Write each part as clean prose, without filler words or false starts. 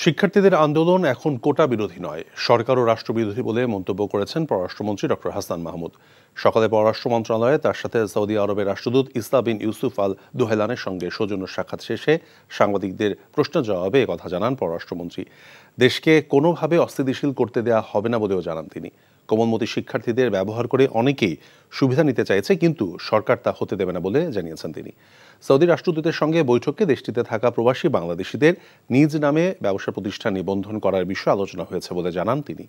শিক্ষার্থীদের আন্দোলন এখন কোটা বিরোধী নয়, সরকার ও রাষ্ট্রবিরোধী বলে মন্তব্য করেছেন পররাষ্ট্রমন্ত্রী ডক্টর হাসান মাহমুদ। সকালে পররাষ্ট্র মন্ত্রণালয়ে তার সাথে সৌদি আরবের রাষ্ট্রদূত ইসা বিন ইউসুফ আল দুহাইলানের সঙ্গে সৌজন্য সাক্ষাৎ শেষে সাংবাদিকদের প্রশ্নের জবাবে একথা জানান পররাষ্ট্রমন্ত্রী। দেশকে কোনোভাবে অস্থিতিশীল করতে দেওয়া হবে না বলেও জানান তিনি। কোমলমতি শিক্ষার্থীদের ব্যবহার করে অনেকেই সুবিধা নিতে চাইছে, কিন্তু সরকার তা হতে দেবে না বলে জানিয়েছেন তিনি। সৌদি রাষ্ট্রদূতের সঙ্গে বৈঠকে দেশটিতে থাকা প্রবাসী বাংলাদেশিদের নিজ নামে ব্যবসা প্রতিষ্ঠান নিবন্ধন করার বিষয়ে আলোচনা হয়েছে বলে জানান তিনি।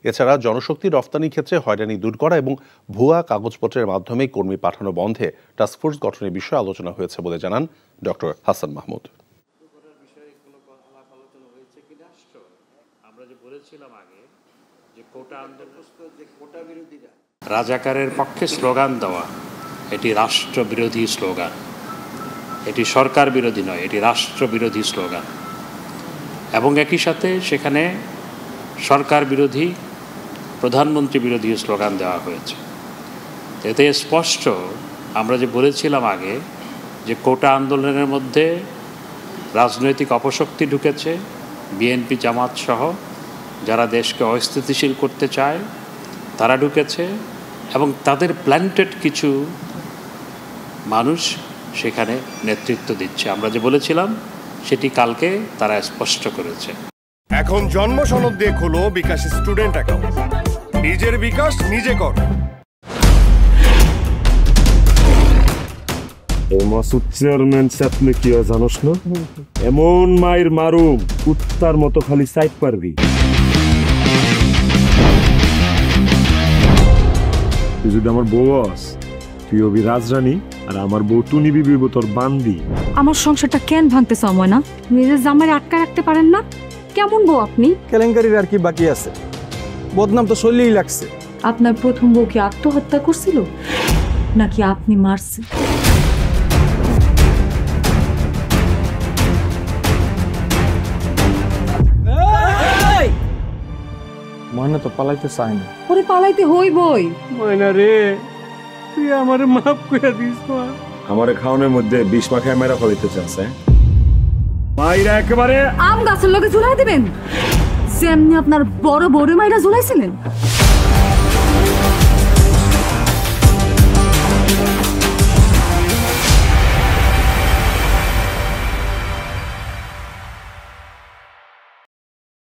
এছাড়া জনশক্তি রফতানির ক্ষেত্রে হয়রানি দূর করা এবং ভুয়া কাগজপত্রের মাধ্যমে কর্মী পাঠানো বন্ধে টাস্কফোর্স গঠনের বিষয়ে আলোচনা হয়েছে বলে জানান ডক্টর হাসান মাহমুদ। রাজাকারের পক্ষে স্লোগান দেওয়া এটি রাষ্ট্রবিরোধী স্লোগান, এটি সরকার বিরোধী নয়, এটি রাষ্ট্রবিরোধী স্লোগান। এবং একই সাথে সেখানে সরকার বিরোধী, প্রধানমন্ত্রী বিরোধী স্লোগান দেওয়া হয়েছে। এতে স্পষ্ট আমরা যে বলেছিলাম আগে যে কোটা আন্দোলনের মধ্যে রাজনৈতিক অপশক্তি ঢুকেছে, বিএনপি জামাত সহ যারা দেশকে অস্থিতিশীল করতে চায় তারা ঢুকেছে, এবং তাদের প্ল্যান্টেড কিছু মানুষ সেখানে নেতৃত্ব দিচ্ছে। আমরা যে বলেছিলাম সেটি কালকে তারা স্পষ্ট করেছে। এখন জন্ম সনদ দিয়ে খোলো বিকাশ স্টুডেন্ট অ্যাকাউন্ট, নিজের বিকাশ নিজে কর। মাসুদ চেয়ারম্যান চাপলে কি জানোস না, এমন মায়ের মারুম কুত্তার মতো খালি সাইড পারবি। তুই যদি আমার বউ আস, তুই হবি রাজরানী, আর আমার বউ টুনি বিবি তোর বান্দি। আমার সংসারটা কেন ভাঙতে সময় না? নিজের জামাই আটকা রাখতে পারেন না? কেমন বউ আপনি? কেলেঙ্কারির আর কি বাকি আছে? বদনাম তো শৈলেই লাগছে। আপনার প্রথম বউ কি আত্মহত্যা করছিল নাকি আপনি মারছেন? ময়না তো পালাইতে চায় না। ওরে পালাইতে হইবই। ময়না রে, তুই আমারে মাফ করে দিস। আমারে খাওয়ানোর মধ্যে বিষ মাখায় মেরা ফলাইতে চাচ্ছে। মাইরা একেবারে আম গাছের লগে ঝুলাই দিবেন, যেমনি আপনার বড় বড় মাইরা ঝুলাইছিলেন।